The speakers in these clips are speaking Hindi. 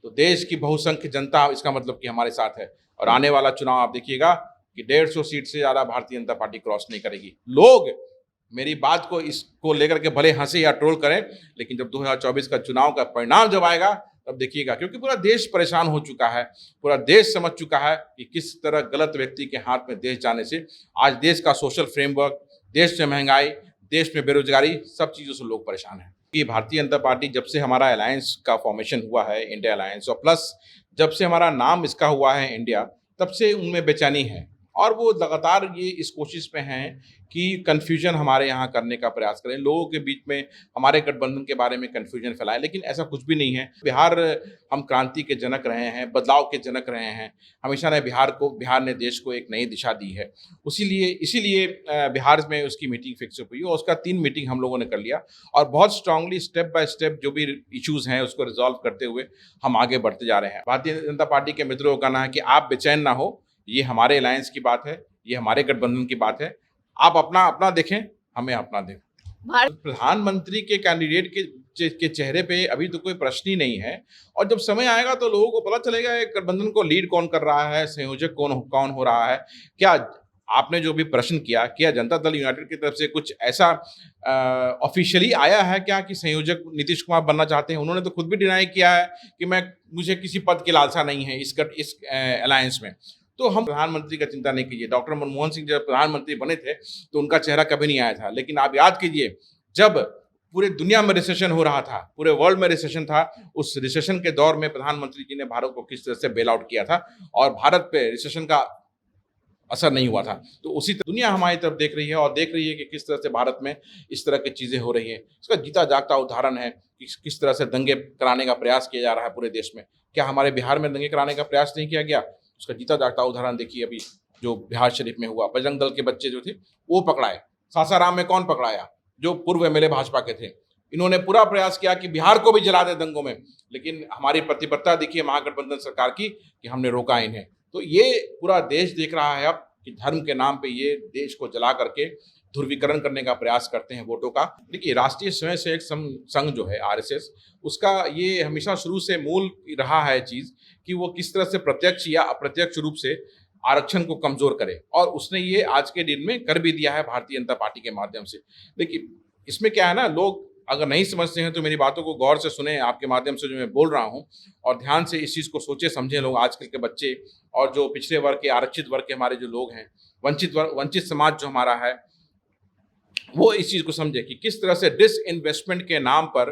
तो देश की बहुसंख्य जनता इसका मतलब कि हमारे साथ है। और आने वाला चुनाव आप देखिएगा कि 150 सीट से ज़्यादा भारतीय जनता पार्टी क्रॉस नहीं करेगी। लोग मेरी बात को इसको लेकर के भले हंसे या ट्रोल करें, लेकिन जब 2024 का चुनाव का परिणाम जब आएगा तब देखिएगा, क्योंकि पूरा देश परेशान हो चुका है, पूरा देश समझ चुका है कि किस तरह गलत व्यक्ति के हाथ में देश जाने से आज देश का सोशल फ्रेमवर्क, देश में महंगाई, देश में बेरोजगारी, सब चीज़ों से लोग परेशान हैं। कि भारतीय जनता पार्टी जब से हमारा अलायंस का फॉर्मेशन हुआ है, इंडिया अलायंस, और प्लस जब से हमारा नाम इसका हुआ है इंडिया, तब से उनमें बेचैनी है और वो लगातार ये इस कोशिश में हैं कि कन्फ्यूजन हमारे यहाँ करने का प्रयास करें, लोगों के बीच में हमारे गठबंधन के बारे में कन्फ्यूजन फैलाएं, लेकिन ऐसा कुछ भी नहीं है। बिहार हम क्रांति के जनक रहे हैं, बदलाव के जनक रहे हैं, हमेशा ने बिहार ने देश को एक नई दिशा दी है। इसीलिए बिहार में उसकी मीटिंग फिक्स हुई और उसका 3 मीटिंग हम लोगों ने कर लिया और बहुत स्ट्रांगली स्टेप बाय स्टेप जो भी इश्यूज हैं उसको रिजॉल्व करते हुए हम आगे बढ़ते जा रहे हैं। भारतीय जनता पार्टी के मित्रों का कहना है कि आप बेचैन ना हो, ये हमारे अलायंस की बात है, ये हमारे गठबंधन की बात है। आप अपना अपना देखें, हमें अपना देखें। प्रधानमंत्री के कैंडिडेट के चेहरे पे अभी तो कोई प्रश्न ही नहीं है और जब समय आएगा तो लोगों को पता चलेगा गठबंधन को लीड कौन कर रहा है, संयोजक कौन हो रहा है। क्या आपने जो भी प्रश्न किया जनता दल यूनाइटेड की तरफ से कुछ ऐसा ऑफिशियली आया है क्या कि संयोजक नीतीश कुमार बनना चाहते हैं? उन्होंने तो खुद भी डिनाई किया है कि मुझे किसी पद की लालसा नहीं है इस अलायंस में। तो हम प्रधानमंत्री का चिंता नहीं कीजिए। डॉक्टर मनमोहन सिंह जब प्रधानमंत्री बने थे तो उनका चेहरा कभी नहीं आया था, लेकिन आप याद कीजिए जब पूरे दुनिया में रिसेशन हो रहा था, पूरे वर्ल्ड में रिसेशन था, उस रिसेशन के दौर में प्रधानमंत्री जी ने भारत को किस तरह से बेल आउट किया था और भारत पे रिसेशन का असर नहीं हुआ था। तो उसी तरह दुनिया हमारी तरफ देख रही है और देख रही है कि किस तरह से भारत में इस तरह की चीजें हो रही हैं। इसका जीता जागता उदाहरण है कि किस तरह से दंगे कराने का प्रयास किया जा रहा है पूरे देश में। क्या हमारे बिहार में दंगे कराने का प्रयास नहीं किया गया? उसका जीता जागता उदाहरण देखिए अभी जो बिहार शरीफ में हुआ। बजरंग दल के बच्चे जो थे वो पकड़ाए, सासाराम में कौन पकड़ाया? जो पूर्व एमएलए भाजपा के थे। इन्होंने पूरा प्रयास किया कि बिहार को भी जला दे दंगों में, लेकिन हमारी प्रतिबद्धता देखिए महागठबंधन सरकार की कि हमने रोका इन्हें। तो ये पूरा देश देख रहा है अब कि धर्म के नाम पे ये देश को जला करके ध्रुवीकरण करने का प्रयास करते हैं वोटों का। देखिए राष्ट्रीय स्वयंसेवक संघ जो है आरएसएस, उसका ये हमेशा शुरू से मूल रहा है चीज कि वो किस तरह से प्रत्यक्ष या अप्रत्यक्ष रूप से आरक्षण को कमजोर करे, और उसने ये आज के दिन में कर भी दिया है भारतीय जनता पार्टी के माध्यम से। देखिए इसमें क्या है ना, लोग अगर नहीं समझते हैं तो मेरी बातों को गौर से सुने, आपके माध्यम से जो मैं बोल रहा हूँ, और ध्यान से इस चीज को सोचे समझे लोग, आजकल के बच्चे और जो पिछड़े वर्ग के आरक्षित वर्ग के हमारे जो लोग हैं, वंचित समाज जो हमारा है, वो इस चीज को समझे कि किस तरह से डिसइन्वेस्टमेंट के नाम पर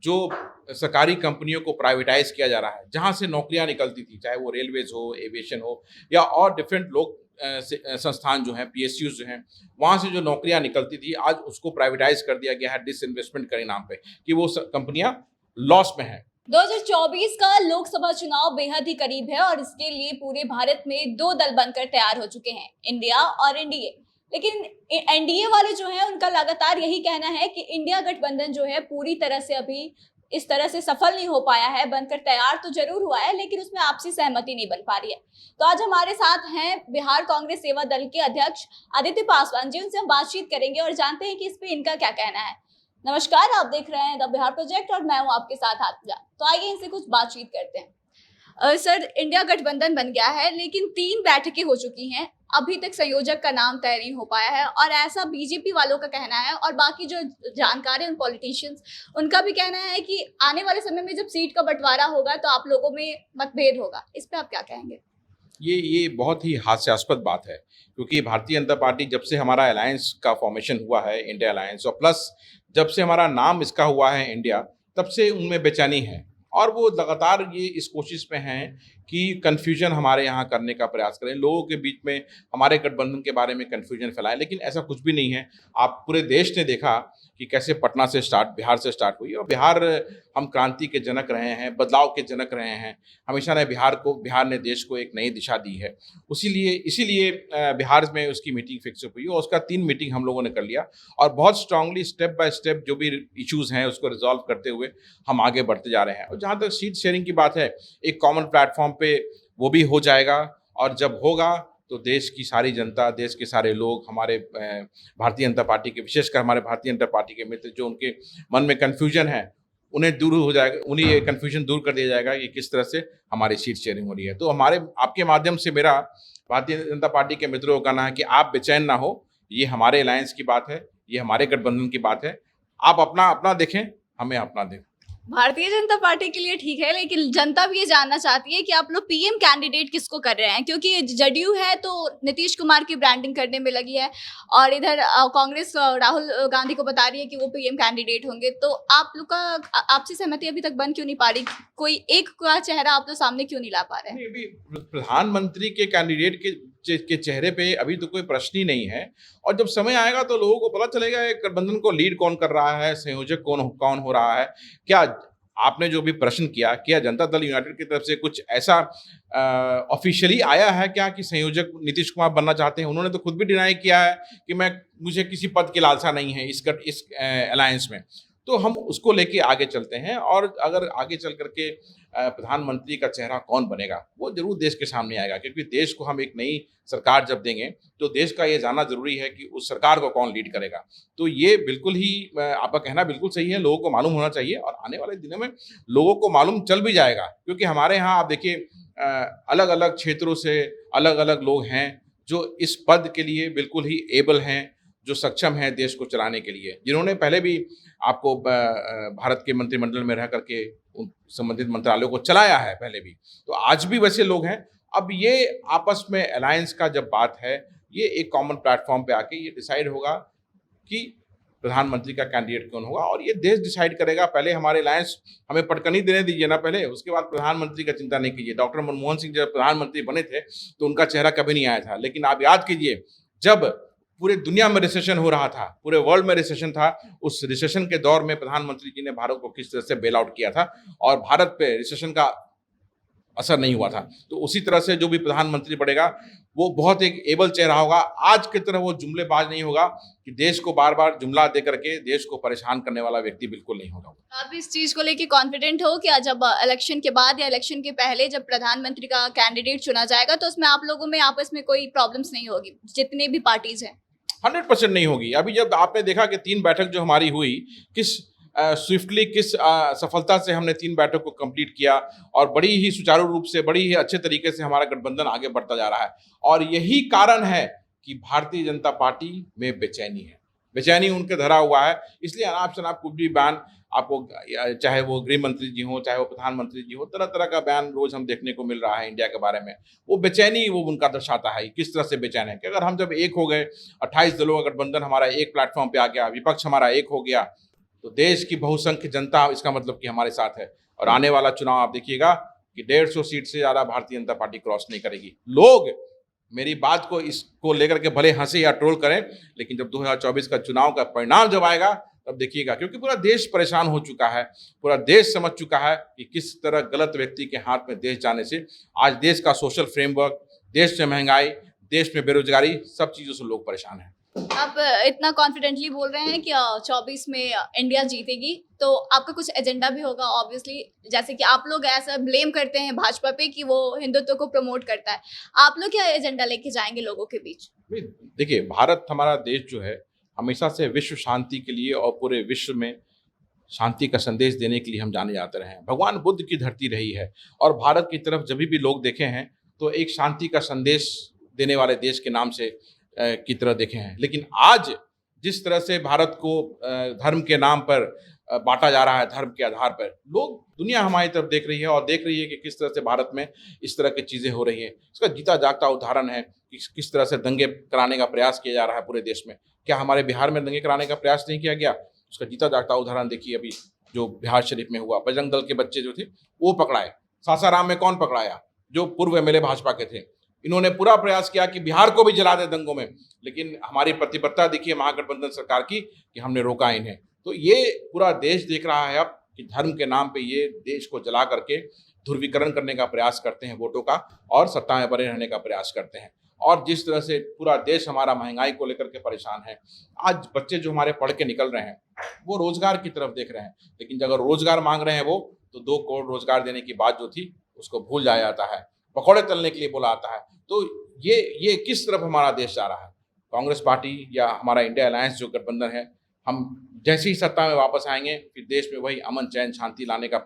जो सरकारी कंपनियों को प्राइवेटाइज किया जा रहा है, जहां से नौकरियां निकलती थी, चाहे वो रेलवेज हो, एविएशन हो या और डिफरेंट लोग संस्थान जो हैं, पीएसयूज जो हैं, वहां से जो नौकरियां निकलती थी आज उसको प्राइवेटाइज कर दिया गया है डिसइन्वेस्टमेंट के नाम पे कि वो कंपनियां लॉस में हैं। 2024 का लोकसभा चुनाव बेहद ही करीब है और इसके लिए पूरे भारत में 2 दल बनकर तैयार हो चुके हैं, इंडिया और एनडीए। लेकिन एनडीए वाले जो हैं उनका लगातार यही कहना है कि इंडिया गठबंधन जो है पूरी तरह से अभी इस तरह से सफल नहीं हो पाया है, बनकर तैयार तो जरूर हुआ है लेकिन उसमें आपसी सहमति नहीं बन पा रही है। तो आज हमारे साथ हैं बिहार कांग्रेस सेवा दल के अध्यक्ष आदित्य पासवान जी, उनसे हम बातचीत करेंगे और जानते हैं कि इस पे इनका क्या कहना है। नमस्कार, आप देख रहे हैं द बिहार प्रोजेक्ट और मैं हूं आपके साथ आत्मजा। तो आइए इनसे कुछ बातचीत करते हैं। सर, इंडिया गठबंधन बन गया है लेकिन 3 बैठकें हो चुकी हैं, अभी तक संयोजक का नाम तय नहीं हो पाया है और ऐसा बीजेपी वालों का कहना है और बाकी जो जानकार हैं पॉलिटिशियंस उनका भी कहना है कि आने वाले समय में जब सीट का बंटवारा होगा तो आप लोगों में मतभेद होगा। इस पे आप क्या कहेंगे? ये बहुत ही हास्यास्पद बात है, क्योंकि भारतीय जनता पार्टी जब से हमारा अलायंस का फॉर्मेशन हुआ है, इंडिया अलायंस, और प्लस जब से हमारा नाम इसका हुआ है इंडिया, तब से उनमें बेचैनी है और वो लगातार ये इस कोशिश में हैं कि कन्फ्यूजन हमारे यहाँ करने का प्रयास करें, लोगों के बीच में हमारे गठबंधन के बारे में कन्फ्यूजन फैलाएं, लेकिन ऐसा कुछ भी नहीं है। आप पूरे देश ने देखा कि कैसे पटना से बिहार से स्टार्ट हुई और बिहार हम क्रांति के जनक रहे हैं, बदलाव के जनक रहे हैं, हमेशा ने बिहार ने देश को एक नई दिशा दी है। इसीलिए बिहार में उसकी मीटिंग फिक्स हुई और उसका 3 मीटिंग हम लोगों ने कर लिया और बहुत स्ट्रांगली स्टेप बाय स्टेप जो भी इश्यूज हैं उसको रिजॉल्व करते हुए हम आगे बढ़ते जा रहे हैं। और जहाँ तक सीट शेयरिंग की बात है, एक कॉमन प्लेटफॉर्म पे वो भी हो जाएगा और जब होगा तो देश की सारी जनता, देश के सारे लोग, हमारे भारतीय जनता पार्टी के, विशेषकर हमारे भारतीय जनता पार्टी के मित्र जो उनके मन में कन्फ्यूजन है, उन्हें दूर हो जाएगा, उन्हें ये कन्फ्यूजन दूर कर दिया जाएगा कि किस तरह से हमारी सीट शेयरिंग हो रही है। तो हमारे आपके माध्यम से मेरा भारतीय जनता पार्टी के मित्रों को कहना है कि आप बेचैन ना हो, ये हमारे अलायंस की बात है, ये हमारे गठबंधन की बात है। आप अपना अपना देखें, हमें अपना दें। भारतीय जनता पार्टी के लिए ठीक है, लेकिन जनता भी ये जानना चाहती है कि आप लोग पीएम कैंडिडेट किसको कर रहे हैं, क्योंकि जदयू है तो नीतीश कुमार की ब्रांडिंग करने में लगी है और इधर कांग्रेस राहुल गांधी को बता रही है कि वो पीएम कैंडिडेट होंगे। तो आप लोग का आपसी सहमति अभी तक बन क्यों नहीं पा रही? कोई एक का चेहरा आप लोग सामने क्यों नहीं ला पा रहे हैं? नहीं, अभी प्रधानमंत्री के कैंडिडेट के चेहरे पे अभी तो कोई प्रश्न ही नहीं है, और जब समय आएगा तो लोगों को पता चलेगा एक गठबंधन को लीड कौन कर रहा है, संयोजक कौन कौन हो रहा है। क्या आपने जो भी प्रश्न किया जनता दल यूनाइटेड की तरफ से कुछ ऐसा ऑफिशियली आया है क्या कि संयोजक नीतीश कुमार बनना चाहते हैं? उन्होंने तो खुद भी डिनाई किया है कि मुझे किसी पद की लालसा नहीं है इस अलायंस में। तो हम उसको लेके आगे चलते हैं, और अगर आगे चल करके प्रधानमंत्री का चेहरा कौन बनेगा वो जरूर देश के सामने आएगा, क्योंकि देश को हम एक नई सरकार जब देंगे तो देश का ये जानना जरूरी है कि उस सरकार को कौन लीड करेगा। तो ये बिल्कुल ही आपका कहना बिल्कुल सही है, लोगों को मालूम होना चाहिए, और आने वाले दिनों में लोगों को मालूम चल भी जाएगा, क्योंकि हमारे यहाँ आप देखिए अलग अलग क्षेत्रों से अलग अलग लोग हैं जो इस पद के लिए बिल्कुल ही एबल हैं, जो सक्षम हैं देश को चलाने के लिए, जिन्होंने पहले भी आपको भारत के मंत्रिमंडल में रह करके उन संबंधित मंत्रालयों को चलाया है पहले भी, तो आज भी वैसे लोग हैं। अब ये आपस में अलायंस का जब बात है, ये एक कॉमन प्लेटफॉर्म पे आके ये डिसाइड होगा कि प्रधानमंत्री का कैंडिडेट कौन होगा, और ये देश डिसाइड करेगा। पहले हमारे अलायंस हमें पटकनी देने दीजिए ना पहले, उसके बाद प्रधानमंत्री का चिंता नहीं कीजिए। डॉक्टर मनमोहन सिंह जब प्रधानमंत्री बने थे तो उनका चेहरा कभी नहीं आया था, लेकिन आप याद कीजिए जब पूरे दुनिया में रिसेशन हो रहा था, पूरे वर्ल्ड में रिसेशन था, उस रिसेशन के दौर में प्रधानमंत्री जी ने भारत को किस तरह से बेल आउट किया था, और भारत पे रिसेशन का असर नहीं हुआ था। तो उसी तरह से जो भी प्रधानमंत्री बढ़ेगा वो बहुत एक एबल चेहरा होगा। आज की तरह वो जुमलेबाज नहीं होगा कि देश को बार बार जुमला दे करके देश को परेशान करने वाला व्यक्ति बिल्कुल नहीं होगा। आप इस चीज को लेके कॉन्फिडेंट हो कि जब इलेक्शन के बाद या इलेक्शन के पहले जब प्रधानमंत्री का कैंडिडेट चुना जाएगा तो उसमें आप लोगों में आपस में कोई प्रॉब्लम्स नहीं होगी, जितने भी पार्टीज हैं? 100% नहीं होगी। अभी जब आपने देखा कि 3 बैठक जो हमारी हुई, किस स्विफ्टली किस सफलता से हमने 3 बैठक को कंप्लीट किया, और बड़ी ही सुचारू रूप से, बड़ी ही अच्छे तरीके से हमारा गठबंधन आगे बढ़ता जा रहा है। और यही कारण है कि भारतीय जनता पार्टी में बेचैनी है, बेचैनी उनके धरा हुआ है। इसलिए अनाप शनाप कुछ भी बयान आपको, चाहे वो गृह मंत्री जी हो, चाहे वो प्रधानमंत्री जी हो, तरह तरह का बयान रोज हम देखने को मिल रहा है इंडिया के बारे में। वो बेचैनी वो उनका दर्शाता है किस तरह से बेचैन है कि अगर हम जब एक हो गए, 28 दलों का गठबंधन हमारा एक प्लेटफॉर्म पे आ गया, विपक्ष हमारा एक हो गया, तो देश की बहुसंख्य जनता इसका मतलब कि हमारे साथ है। और आने वाला चुनाव आप देखिएगा कि 150 सीट से ज्यादा भारतीय जनता पार्टी क्रॉस नहीं करेगी। लोग मेरी बात को इसको लेकर के भले हंसे या ट्रोल करें, लेकिन जब 2024 का चुनाव का परिणाम जब आएगा तब देखिएगा, क्योंकि पूरा देश परेशान हो चुका है, पूरा देश समझ चुका है कि किस तरह गलत व्यक्ति के हाथ में देश जाने से आज देश का सोशल फ्रेमवर्क, देश में महंगाई, देश में बेरोजगारी, सब चीजों से लोग परेशान हैं। आप इतना कॉन्फिडेंटली बोल रहे हैं कि 24 में इंडिया जीतेगी, तो आपका कुछ एजेंडा भी होगा ऑब्वियसली, जैसे कि आप लोग ऐसा ब्लेम करते हैं भाजपा पे कि वो हिंदुत्व को प्रमोट करता है। आप लोग क्या एजेंडा लेके जाएंगे लोगों के बीच? देखिए, भारत हमारा देश जो है हमेशा से विश्व शांति के लिए और पूरे विश्व में शांति का संदेश देने के लिए हम जाने जाते रहे हैं। भगवान बुद्ध की धरती रही है, और भारत की तरफ जब भी लोग देखे हैं तो एक शांति का संदेश देने वाले देश के नाम से की तरह देखे हैं। लेकिन आज जिस तरह से भारत को धर्म के नाम पर बांटा जा रहा है, धर्म के आधार पर, लोग, दुनिया हमारी तरफ देख रही है और देख रही है कि किस तरह से भारत में इस तरह की चीज़ें हो रही हैं। इसका जीता जागता उदाहरण है कि किस तरह से दंगे कराने का प्रयास किया जा रहा है पूरे देश में। क्या हमारे बिहार में दंगे कराने का प्रयास नहीं किया गया? उसका जीता जागता उदाहरण देखिए अभी जो बिहार शरीफ में हुआ। बजरंग दल के बच्चे जो थे वो पकड़ाए, सासाराम में कौन पकड़ाया? जो पूर्व एमएलए भाजपा के थे। इन्होंने पूरा प्रयास किया कि बिहार को भी जला दे दंगों में, लेकिन हमारी प्रतिबद्धता देखिए महागठबंधन सरकार की कि हमने रोका इन्हें। तो ये पूरा देश देख रहा है अब कि धर्म के नाम पे ये देश को जला करके ध्रुवीकरण करने का प्रयास करते हैं वोटों का, और सत्ता में बने रहने का प्रयास करते हैं। और जिस तरह से पूरा देश हमारा महंगाई को लेकर के परेशान है, आज बच्चे जो हमारे पढ़ के निकल रहे हैं वो रोजगार की तरफ देख रहे हैं, लेकिन अगर रोजगार मांग रहे हैं वो, तो 2 करोड़ रोजगार देने की बात जो थी उसको भूल जाया जाता है, पकौड़े तलने के लिए बोला आता है। तो ये किस तरफ हमारा देश जा रहा है? कांग्रेस पार्टी या हमारा इंडिया अलायंस जो गठबंधन है, हम जैसे ही सत्ता में वापस आएंगे फिर देश में वही अमन चैन शांति लाने का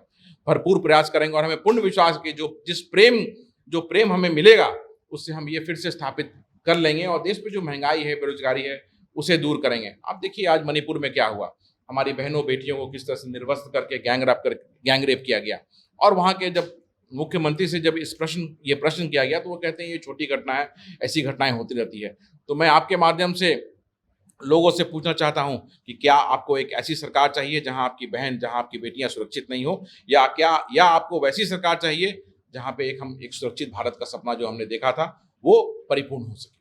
भरपूर प्रयास करेंगे और हमें पूर्ण विश्वास कि जो प्रेम हमें मिलेगा उससे हम ये फिर से स्थापित कर लेंगे और देश में जो महंगाई है, बेरोजगारी है, उसे दूर करेंगे। आप देखिए आज मणिपुर में क्या हुआ, हमारी बहनों बेटियों को किस तरह से निर्वस्त्र करके गैंगरेप किया गया और वहाँ के जब मुख्यमंत्री से जब ये प्रश्न किया गया तो वो कहते हैं ये छोटी घटना है, ऐसी घटनाएं होती रहती है। तो मैं आपके माध्यम से लोगों से पूछना चाहता हूं कि क्या आपको एक ऐसी सरकार चाहिए जहां आपकी बहन, जहां आपकी बेटियां सुरक्षित नहीं हो, या आपको वैसी सरकार चाहिए जहां पे हम एक सुरक्षित भारत का सपना जो हमने देखा था वो परिपूर्ण हो सके।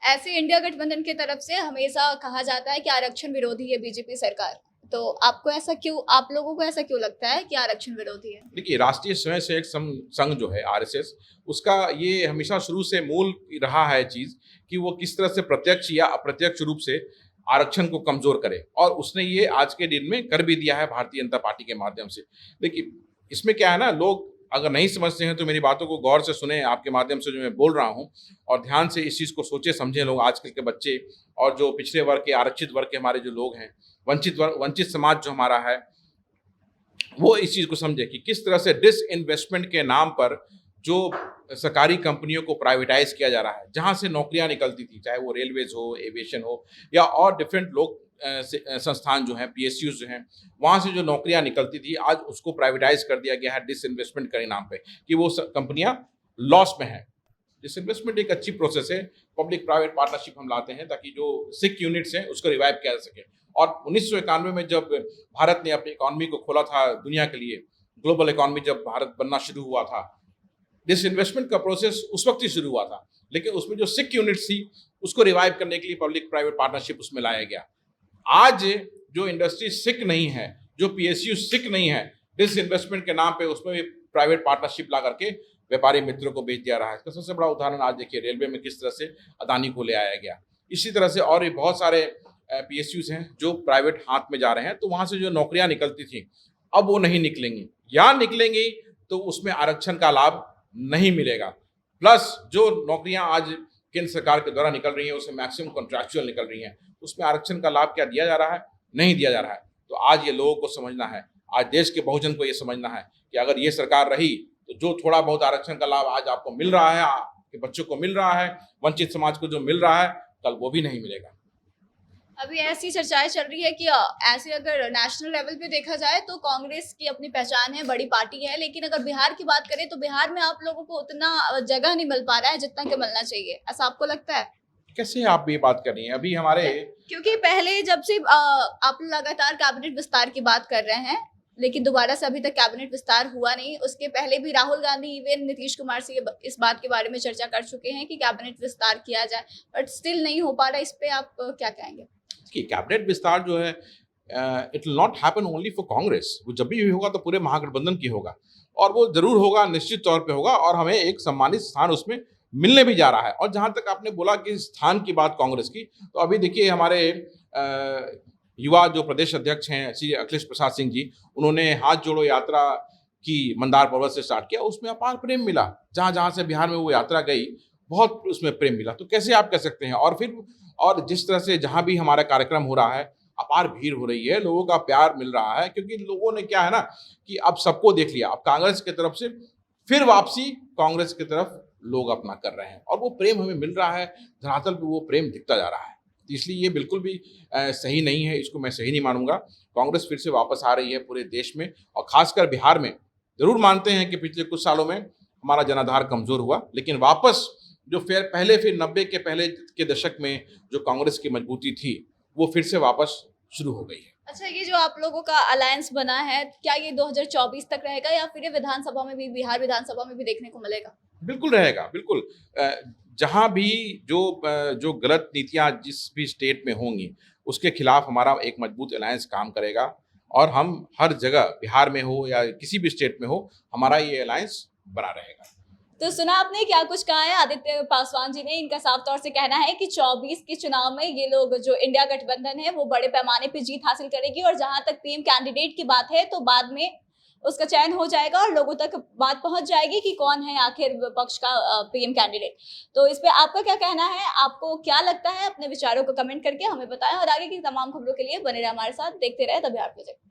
ऐसे इंडिया गठबंधन की तरफ से हमेशा कहा जाता है कि आरक्षण विरोधी है बीजेपी सरकार, तो आप लोगों को ऐसा क्यों लगता है कि आरक्षण विरोधी है? देखिए राष्ट्रीय स्वयंसेवक संघ जो है आरएसएस, उसका ये हमेशा शुरू से मूल रहा है चीज कि वो किस तरह से प्रत्यक्ष या अप्रत्यक्ष रूप से आरक्षण को कमजोर करे और उसने ये आज के दिन में कर भी दिया है भारतीय जनता पार्टी के माध्यम से। देखिए इसमें क्या है ना, लोग अगर नहीं समझते हैं तो मेरी बातों को गौर से सुने आपके माध्यम से जो मैं बोल रहा हूँ और ध्यान से इस चीज को सोचे समझे लोग, आजकल के बच्चे और जो पिछड़े वर्ग के आरक्षित वर्ग के हमारे जो लोग हैं, वंचित समाज जो हमारा है, वो इस चीज को समझे कि किस तरह से डिसइन्वेस्टमेंट के नाम पर जो सरकारी कंपनियों को प्राइवेटाइज किया जा रहा है, जहां से नौकरियां निकलती थी, चाहे वो रेलवेज हो, एविएशन हो या और डिफरेंट लोग संस्थान जो हैं, पीएसयूज जो हैं, वहां से जो नौकरियां निकलती थी आज उसको प्राइवेटाइज कर दिया गया है डिसइन्वेस्टमेंट के नाम पे कि वो कंपनियां लॉस में है। डिसइन्वेस्टमेंट एक अच्छी प्रोसेस है, पब्लिक प्राइवेट पार्टनरशिप हम लाते हैं ताकि जो सिक यूनिट्स हैं उसको रिवाइव किया जा सके। और 1991 में जब भारत ने अपनी इकोनॉमी को खोला था दुनिया के लिए, ग्लोबल इकोनॉमी जब भारत बनना शुरू हुआ था, डिसइन्वेस्टमेंट का प्रोसेस उस वक्त ही शुरू हुआ था, लेकिन उसमें जो सिक यूनिट्स थी उसको रिवाइव करने के लिए पब्लिक प्राइवेट पार्टनरशिप उसमें लाया गया। आज जो इंडस्ट्री सिक नहीं है, जो पीएसयू सिक नहीं है, डिसइन्वेस्टमेंट के नाम पे उसमें भी प्राइवेट पार्टनरशिप ला करके व्यापारी मित्रों को बेच दिया रहा है। इसका सबसे बड़ा उदाहरण आज देखिए रेलवे में किस तरह से अदानी को ले आया गया। इसी तरह से और भी बहुत सारे पीएसयूज हैं जो प्राइवेट हाथ में जा रहे हैं, तो वहां से जो नौकरियां निकलती थी अब वो नहीं निकलेंगी, या निकलेंगी तो उसमें आरक्षण का लाभ नहीं मिलेगा। प्लस जो नौकरियां आज केंद्र सरकार के द्वारा निकल रही हैं उसमें मैक्सिमम कॉन्ट्रैक्चुअल निकल रही हैं, उसमें आरक्षण का लाभ क्या दिया जा रहा है? नहीं दिया जा रहा है। तो आज ये लोगों को समझना है, आज देश के बहुजन को ये समझना है कि अगर ये सरकार रही तो जो थोड़ा बहुत आरक्षण का लाभ आज आपको मिल रहा है, आपके बच्चों को मिल रहा है, वंचित समाज को जो मिल रहा है, कल वो भी नहीं मिलेगा। अभी ऐसी चर्चाएं चल रही है कि ऐसे अगर नेशनल लेवल पे देखा जाए तो कांग्रेस की अपनी पहचान है, बड़ी पार्टी है, लेकिन अगर बिहार की बात करें तो बिहार में आप लोगों को उतना जगह नहीं मिल पा रहा है जितना कि मिलना चाहिए, ऐसा आपको लगता है? कैसे आप ये बात कर रही हैं? अभी हमारे क्योंकि पहले जब से आप लगातार कैबिनेट विस्तार की बात कर रहे हैं, लेकिन दोबारा से अभी तक कैबिनेट विस्तार हुआ नहीं। उसके पहले भी राहुल गांधी इवन नीतीश कुमार से इस बात के बारे में चर्चा कर चुके हैं कि कैबिनेट विस्तार किया जाए, बट स्टिल नहीं हो पा रहा। इस पे आप क्या कहेंगे? कैबिनेट विस्तार जो है it will not happen only for Congress, वो जब भी होगा तो पूरे महागठबंधन की होगा और वो जरूर होगा, निश्चित तौर पे होगा और हमें एक सम्मानित स्थान उसमें मिलने भी जा रहा है। और जहां तक आपने बोला कि स्थान की बात कांग्रेस की, तो अभी देखिए हमारे युवा जो प्रदेश अध्यक्ष हैं श्री अखिलेश प्रसाद सिंह जी, उन्होंने हाथ जोड़ो यात्रा की मंदार पर्वत से स्टार्ट किया, उसमें अपार प्रेम मिला। जहां जहां से बिहार में वो यात्रा गई बहुत उसमें प्रेम मिला। तो कैसे आप कह सकते हैं? और जिस तरह से जहां भी हमारा कार्यक्रम हो रहा है अपार भीड़ हो रही है, लोगों का प्यार मिल रहा है, क्योंकि लोगों ने क्या है ना कि अब सबको देख लिया, अब कांग्रेस की तरफ से फिर वापसी कांग्रेस की तरफ लोग अपना कर रहे हैं और वो प्रेम हमें मिल रहा है, धरातल पे वो प्रेम दिखता जा रहा है। इसलिए ये बिल्कुल भी सही नहीं है, इसको मैं सही नहीं मानूंगा। कांग्रेस फिर से वापस आ रही है पूरे देश में और खासकर बिहार में। जरूर मानते हैं कि पिछले कुछ सालों में हमारा जनाधार कमजोर हुआ, लेकिन वापस जो फिर 90 के पहले के दशक में जो कांग्रेस की मजबूती थी वो फिर से वापस शुरू हो गई है। अच्छा, ये जो आप लोगों का अलायंस बना है, क्या ये 2024 तक रहेगा या फिर ये विधानसभा में भी, बिहार विधानसभा में भी देखने को मिलेगा? बिल्कुल रहेगा, बिल्कुल। जहां भी जो गलत नीतियां जिस भी स्टेट में होंगी उसके खिलाफ हमारा एक मजबूत अलायंस काम करेगा और हम हर जगह, बिहार में हो या किसी भी स्टेट में हो, हमारा ये अलायंस बना रहेगा। तो सुना आपने क्या कुछ कहा है आदित्य पासवान जी ने। इनका साफ तौर से कहना है कि 24 के चुनाव में ये लोग, जो इंडिया गठबंधन है, वो बड़े पैमाने पे जीत हासिल करेगी और जहां तक पीएम कैंडिडेट की बात है तो बाद में उसका चयन हो जाएगा और लोगों तक बात पहुंच जाएगी कि कौन है आखिर विपक्ष का पीएम कैंडिडेट। तो इस पे आपका क्या कहना है, आपको क्या लगता है? अपने विचारों को कमेंट करके हमें बताएं और आगे की तमाम खबरों के लिए बने रहे हमारे साथ, देखते रहे द बिहार प्रोजेक्ट।